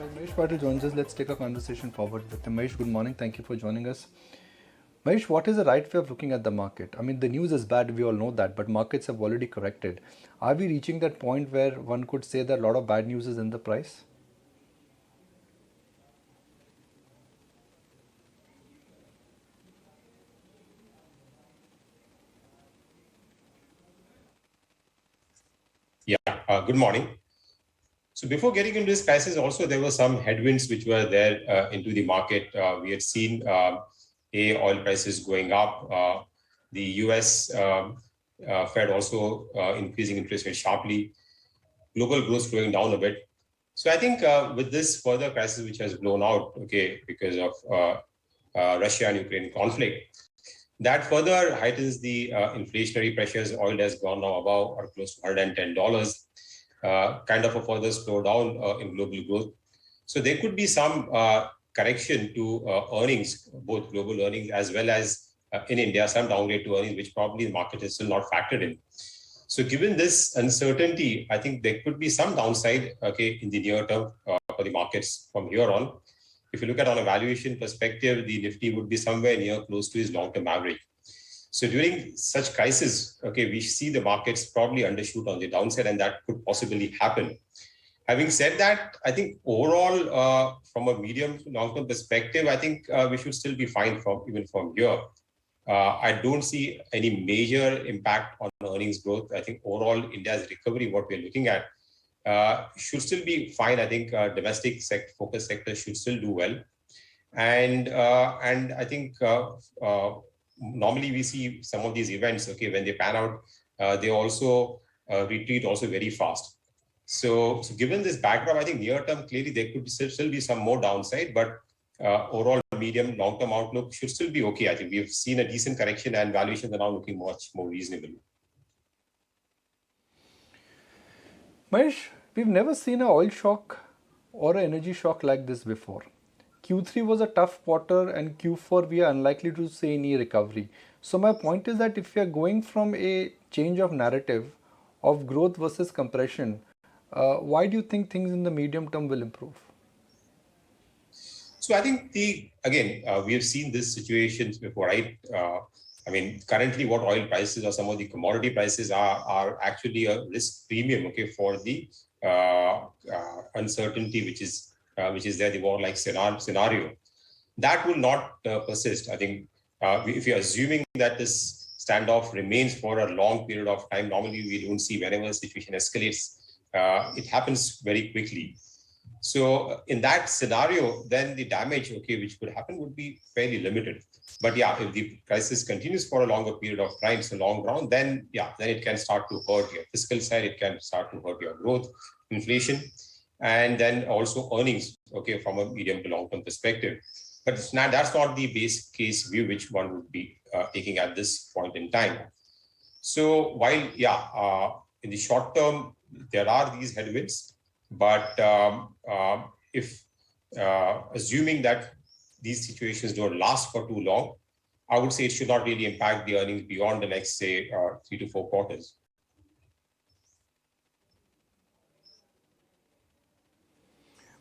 While Mahesh Patil joins us, let's take a conversation forward with him. Mahesh, good morning. Thank you for joining us. Mahesh, what is the right way of looking at the market? I mean, the news is bad, we all know that, but markets have already corrected. Are we reaching that point where one could say that a lot of bad news is in the price? Yeah, good morning. So before getting into this crisis, also there were some headwinds which were there into the market. We had seen oil prices going up. The US Fed also increasing interest rates sharply. Global growth slowing down a bit. So I think with this further crisis which has blown out, okay, because of Russia and Ukraine conflict, that further heightens the inflationary pressures. Oil has gone now above or close to $110, kind of a further slowdown in global growth. So there could be some correction to earnings, both global earnings as well as in India, some downgrade to earnings, which probably the market is still not factored in. So given this uncertainty, I think there could be some downside, okay, in the near term for the markets from here on. If you look at on a valuation perspective, the Nifty would be somewhere near close to its long-term average. So during such crisis, okay, we see the markets probably undershoot on the downside, and that could possibly happen. Having said that, I think overall, from a medium to long-term perspective, I think we should still be fine even from here. I don't see any major impact on earnings growth. I think overall India's recovery, what we're looking at, should still be fine. I think domestic focus sector should still do well, and I think normally we see some of these events. Okay, when they pan out, they also retreat also very fast. So given this backdrop, I think near term clearly there could still be some more downside, but overall medium long term outlook should still be okay. I think we've seen a decent correction and valuations are now looking much more reasonable. Mahesh, we've never seen an oil shock or an energy shock like this before. Q3 was a tough quarter, and Q4 we are unlikely to see any recovery. So my point is that if we are going from a change of narrative of growth versus compression, why do you think things in the medium term will improve? So I think we have seen this situations before, right? I mean, currently what oil prices or some of the commodity prices are actually a risk premium, okay, for the uncertainty which is there, the war-like scenario. That will not persist. I think if you're assuming that this standoff remains for a long period of time, normally we don't see whenever a situation escalates, it happens very quickly. So in that scenario, then the damage, okay, which could happen would be fairly limited. But yeah, if the crisis continues for a longer period of time, so long run, then it can start to hurt your fiscal side, it can start to hurt your growth, inflation, and then also earnings, okay, from a medium to long-term perspective. But that's not the base case view which one would be taking at this point in time. So while, in the short term, there are these headwinds, but if assuming that these situations don't last for too long, I would say it should not really impact the earnings beyond the next, say, 3 to 4 quarters.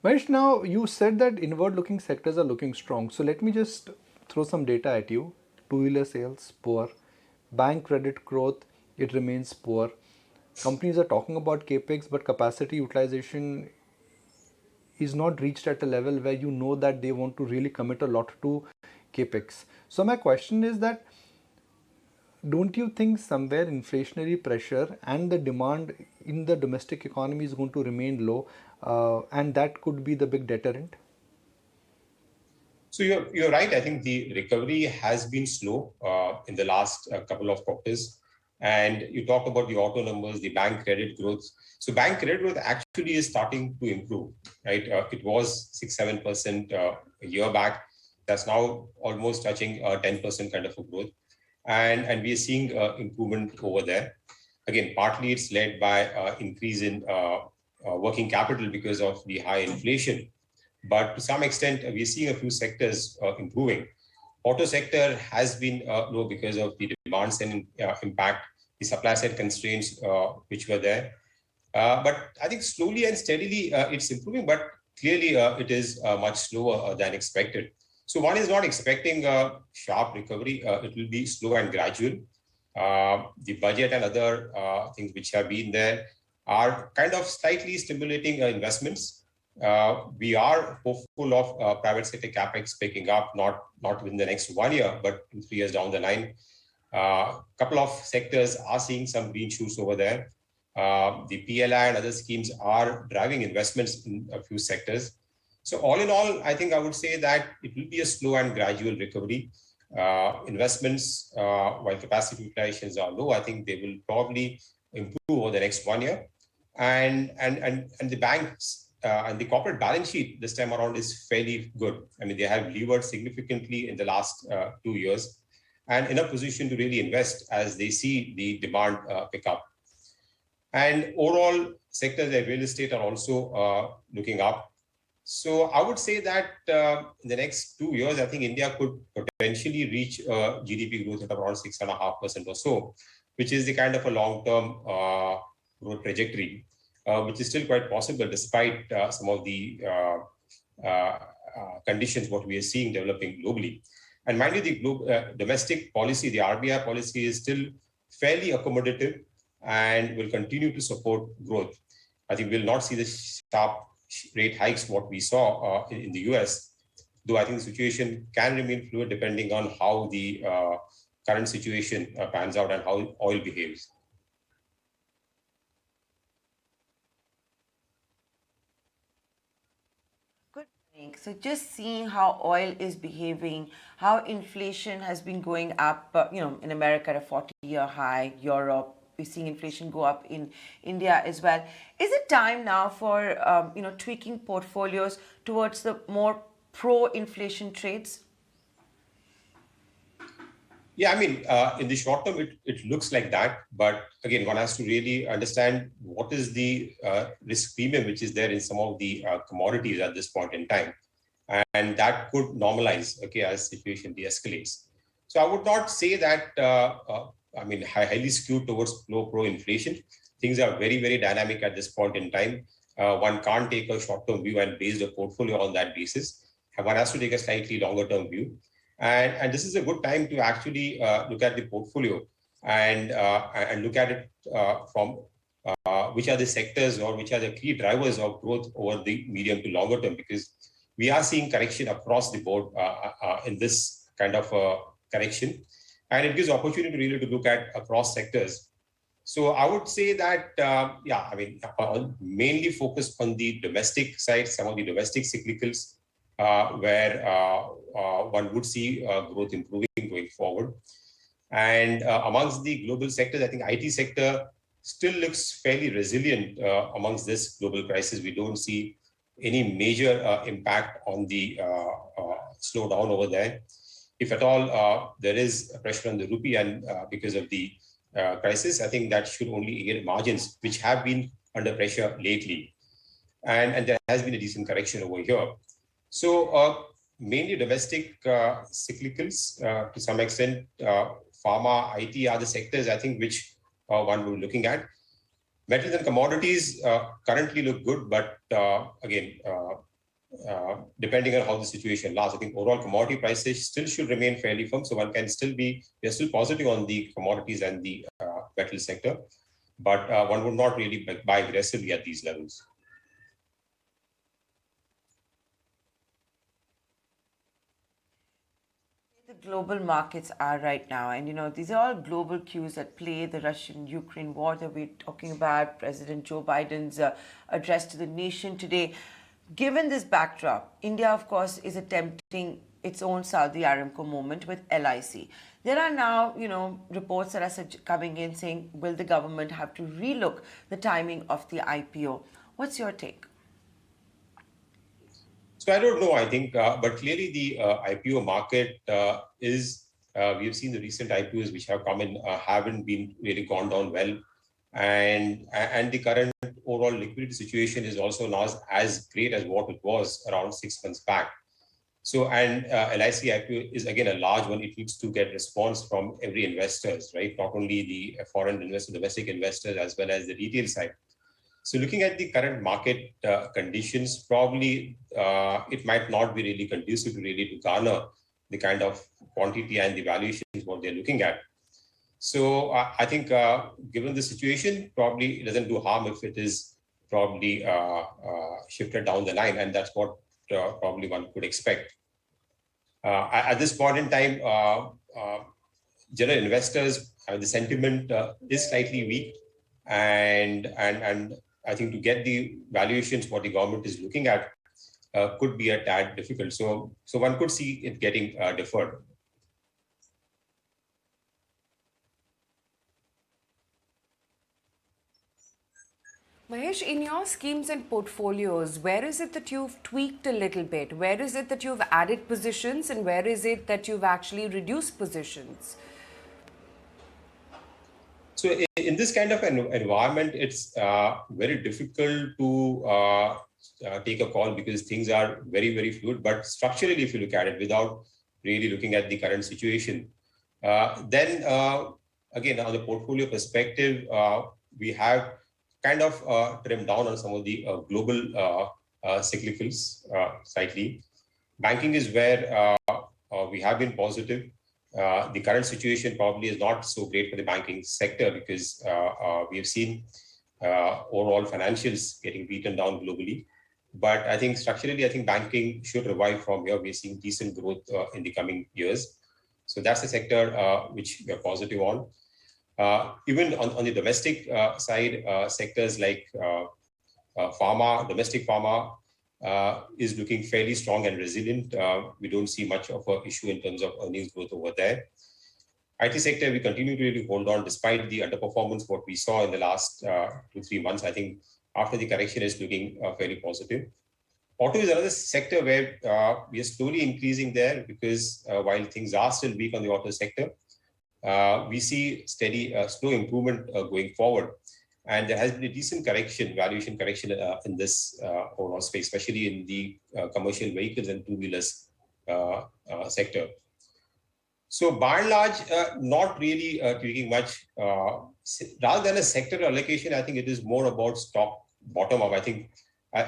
Mahesh, now you said that inward-looking sectors are looking strong. So let me just throw some data at you. Two-wheeler sales, poor. Bank credit growth, it remains poor. Companies are talking about capex, but capacity utilization is not reached at a level where you know that they want to really commit a lot to capex. So my question is that, don't you think somewhere inflationary pressure and the demand in the domestic economy is going to remain low, and that could be the big deterrent? So you're right. I think the recovery has been slow in the last couple of quarters. And you talk about the auto numbers, the bank credit growth. So bank credit growth actually is starting to improve, right? It was 6-7% a year back. That's now almost touching 10% kind of a growth. And we are seeing improvement over there. Again, partly it's led by increase in working capital because of the high inflation. But to some extent, we're seeing a few sectors improving. Auto sector has been low because of the demand side impact, the supply side constraints which were there. But I think slowly and steadily it's improving. But clearly it is much slower than expected. So one is not expecting a sharp recovery. It will be slow and gradual. The budget and other things which have been there are kind of slightly stimulating investments. We are hopeful of private sector capex picking up, not within the next 1 year, but 2-3 years down the line. Couple of sectors are seeing some green shoots over there. The PLI and other schemes are driving investments in a few sectors. So all in all, I think I would say that it will be a slow and gradual recovery. Investments, while capacity utilizations are low, I think they will probably improve over the next 1 year. And the banks and the corporate balance sheet this time around is fairly good. I mean, they have levered significantly in the last 2 years and in a position to really invest as they see the demand pick up. And overall, sectors like real estate are also looking up. So I would say that in the next 2 years, I think India could potentially reach GDP growth at around 6.5% or so, which is the kind of a long-term growth trajectory, which is still quite possible despite some of the conditions what we are seeing developing globally. And mind you, the domestic policy, the RBI policy is still fairly accommodative and will continue to support growth. I think we'll not see the sharp rate hikes what we saw in the US, though I think the situation can remain fluid depending on how the current situation pans out and how oil behaves. Good morning. So just seeing how oil is behaving, how inflation has been going up, in America at a 40-year high, Europe, we're seeing inflation go up in India as well. Is it time now for, tweaking portfolios towards the more pro-inflation trades? Yeah, I mean, in the short term, it looks like that. But again, one has to really understand what is the risk premium which is there in some of the commodities at this point in time. And that could normalize, okay, as situation de-escalates. So I would not say that, highly skewed towards pro-inflation. Things are very, very dynamic at this point in time. One can't take a short-term view and base a portfolio on that basis. One has to take a slightly longer-term view. And this is a good time to actually look at the portfolio and look at it from which are the sectors or which are the key drivers of growth over the medium to longer term, because we are seeing correction across the board in this kind of correction. And it gives opportunity really to look at across sectors. So I would say that, mainly focused on the domestic side, some of the domestic cyclicals, where one would see growth improving going forward. And amongst the global sectors, I think IT sector still looks fairly resilient amongst this global crisis. We don't see any major impact on the slowdown over there. If at all there is pressure on the rupee and because of the crisis, I think that should only aid margins, which have been under pressure lately. And there has been a decent correction over here. So mainly domestic cyclicals to some extent, pharma, IT are the sectors I think which one will be looking at. Metals and commodities currently look good, but again, depending on how the situation lasts, I think overall commodity prices still should remain fairly firm. So we are still positive on the commodities and the metal sector, but one would not really buy aggressively at these levels. The global markets are right now, and these are all global cues at play. The Russian-Ukraine war that we're talking about, President Joe Biden's address to the nation today. Given this backdrop, India, of course, is attempting its own Saudi Aramco moment with LIC. There are now, reports that are coming in saying, will the government have to relook the timing of the IPO? What's your take? So I don't know, I think, but clearly the IPO market we've seen the recent IPOs which have come in haven't been really gone down well. And the current overall liquidity situation is also not as great as what it was around 6 months back. So, and LIC IPO is again a large one. It needs to get response from every investors, right? Not only the foreign investors, domestic investors, as well as the retail side. So looking at the current market conditions, probably it might not be really conducive to garner the kind of quantity and the valuations what they're looking at. So I think given the situation, probably it doesn't do harm if it is probably shifted down the line, and that's what probably one could expect. At this point in time, general investors, the sentiment is slightly weak, and I think to get the valuations what the government is looking at could be a tad difficult. So one could see it getting deferred. Mahesh, in your schemes and portfolios, where is it that you've tweaked a little bit? Where is it that you've added positions, and where is it that you've actually reduced positions? So in this kind of an environment, it's very difficult to take a call because things are very, very fluid. But structurally, if you look at it without really looking at the current situation, then again, on the portfolio perspective, we have kind of trimmed down on some of the global cyclicals slightly. Banking is where we have been positive. The current situation probably is not so great for the banking sector because we have seen overall financials getting beaten down globally. But I think structurally, I think banking should revive from here. We're seeing decent growth in the coming years. So that's the sector which we are positive on. Even on the domestic side, sectors like pharma, domestic pharma is looking fairly strong and resilient. We don't see much of an issue in terms of earnings growth over there. IT sector, we continue to really hold on despite the underperformance what we saw in the last 2-3 months. I think after the correction is looking fairly positive. Auto is another sector where we are slowly increasing there because while things are still weak on the auto sector, we see steady, slow improvement going forward. And there has been a decent correction, valuation correction in this overall space, especially in the commercial vehicles and two-wheelers sector. So by and large, not really tweaking much. Rather than a sector allocation, I think it is more about stock bottom up. I think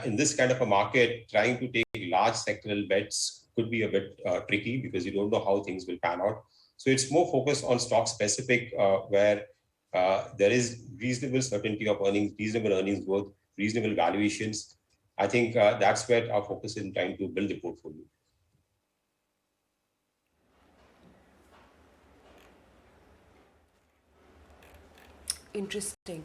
in this kind of a market, trying to take large sectoral bets could be a bit tricky because you don't know how things will pan out. So it's more focused on stock specific where there is reasonable certainty of earnings, reasonable earnings growth, reasonable valuations. I think that's where our focus is in trying to build the portfolio. Interesting.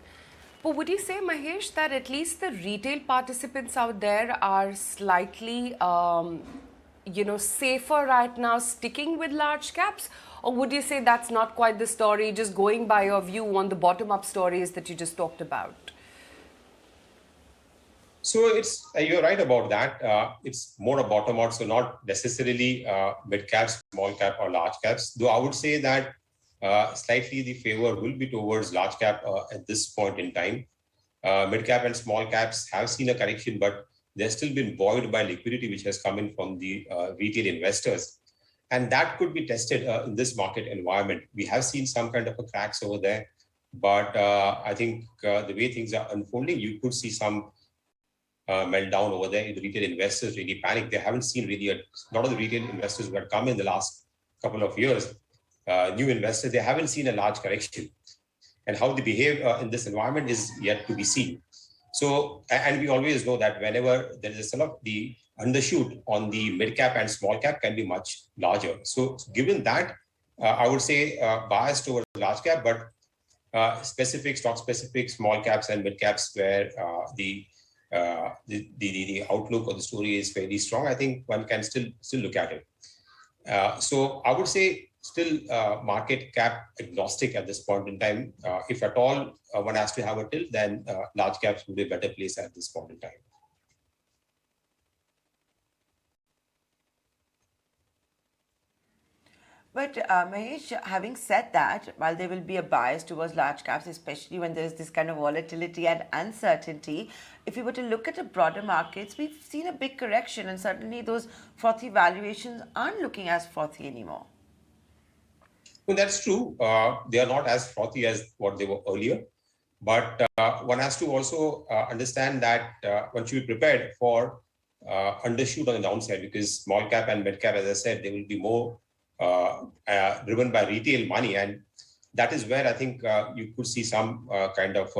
But would you say, Mahesh, that at least the retail participants out there are slightly, safer right now sticking with large caps? Or would you say that's not quite the story, just going by your view on the bottom-up stories that you just talked about? So you're right about that. It's more a bottom out, so not necessarily mid caps, small cap, or large caps. Though I would say that slightly the favor will be towards large cap at this point in time. Mid cap and small caps have seen a correction, but they've still been buoyed by liquidity which has come in from the retail investors. And that could be tested in this market environment. We have seen some kind of a cracks over there, but I think the way things are unfolding, you could see some meltdown over there. The retail investors really panic. They haven't seen really a lot of the retail investors who had come in the last couple of years, new investors, they haven't seen a large correction. And how they behave in this environment is yet to be seen. So, and we always know that whenever there is a sort of the undershoot on the mid cap and small cap can be much larger. So given that, I would say bias towards large cap, but specific stock specific small caps and mid caps where the outlook or the story is fairly strong, I think one can still look at it. So I would say still market cap agnostic at this point in time. If at all one has to have a tilt, then large caps would be a better place at this point in time. But Mahesh, having said that, while there will be a bias towards large caps, especially when there's this kind of volatility and uncertainty, if you were to look at the broader markets, we've seen a big correction, and certainly those frothy valuations aren't looking as frothy anymore. Well, that's true. They are not as frothy as what they were earlier. But one has to also understand that one should be prepared for undershoot on the downside, because small cap and mid cap, as I said, they will be more driven by retail money. And that is where I think you could see some kind of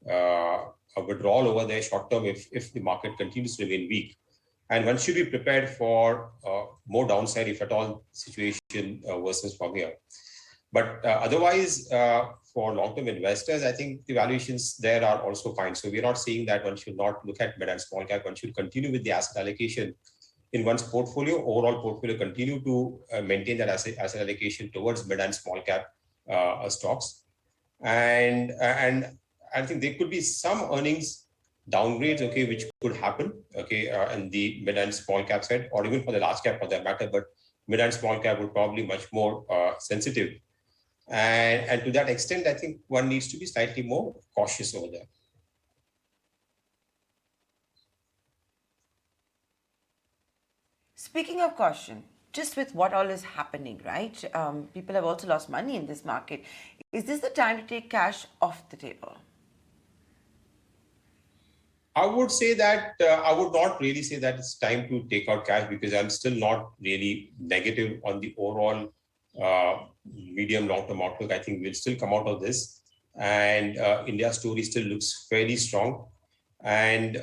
a withdrawal over there short term if the market continues to remain weak. And one should be prepared for more downside if at all situation worsens from here. But otherwise, for long-term investors, I think the valuations there are also fine. So we're not saying that one should not look at mid and small cap. One should continue with the asset allocation in one's portfolio, overall portfolio, continue to maintain that asset allocation towards mid and small cap stocks. And I think there could be some earnings downgrades, okay, which could happen, okay, in the mid and small cap side, or even for the large cap for that matter. But mid and small cap would probably much more sensitive. And to that extent, I think one needs to be slightly more cautious over there. Speaking of caution, just with what all is happening, right? People have also lost money in this market. Is this the time to take cash off the table? I would say that I would not really say that it's time to take out cash, because I'm still not really negative on the overall medium long-term outlook. I think we'll still come out of this, and India's story still looks fairly strong. And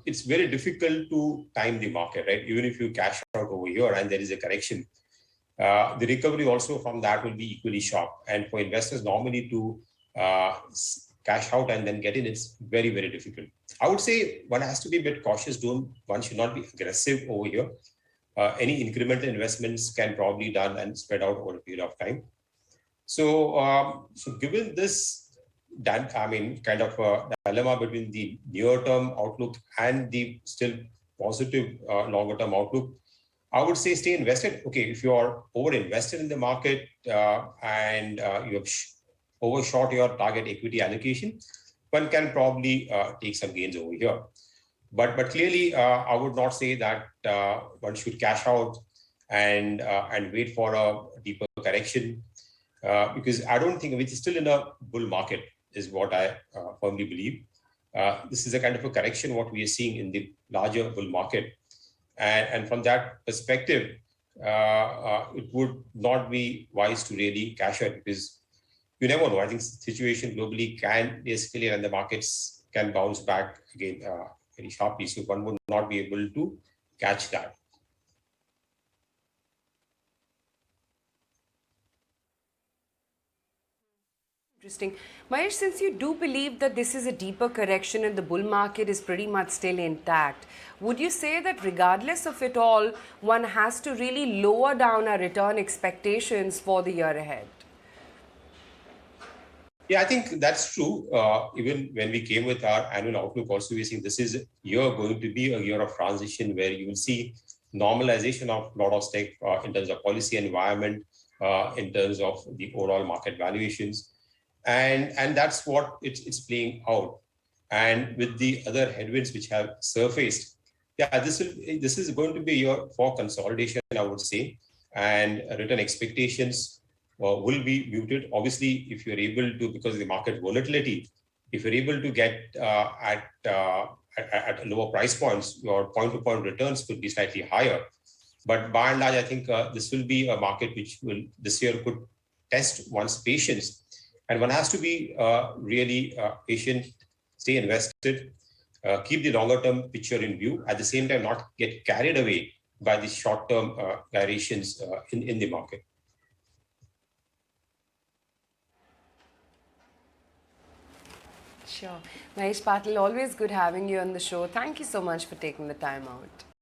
it's very difficult to time the market, right? Even if you cash out over here and there is a correction, the recovery also from that will be equally sharp. And for investors normally to cash out and then get in, it's very, very difficult. I would say one has to be a bit cautious. One should not be aggressive over here. Any incremental investments can probably be done and spread out over a period of time. So, given this, kind of a dilemma between the near-term outlook and the still positive longer-term outlook, I would say stay invested. Okay, if you are over-invested in the market and you have overshot your target equity allocation, one can probably take some gains over here. But clearly, I would not say that one should cash out and wait for a deeper correction, because I don't think it's still in a bull market, is what I firmly believe. This is a kind of a correction what we are seeing in the larger bull market. And from that perspective, it would not be wise to really cash out, because you never know. I think the situation globally can escalate and the markets can bounce back again very sharply. So one would not be able to catch that. Interesting. Mahesh, since you do believe that this is a deeper correction and the bull market is pretty much still intact, would you say that regardless of it all, one has to really lower down our return expectations for the year ahead? Yeah, I think that's true. Even when we came with our annual outlook, also we're seeing this is going to be a year of transition where you will see normalization of a lot of stake in terms of policy environment, in terms of the overall market valuations. And that's what it's playing out. And with the other headwinds which have surfaced, yeah, this is going to be a year for consolidation, I would say, and return expectations will be muted. Obviously, if you're able to, because of the market volatility, if you're able to get at lower price points, your point-to-point returns could be slightly higher. But by and large, I think this will be a market which will this year could test one's patience. And one has to be really patient, stay invested, keep the longer-term picture in view, at the same time not get carried away by the short-term variations in the market. Sure. Mahesh Patil, always good having you on the show. Thank you so much for taking the time out.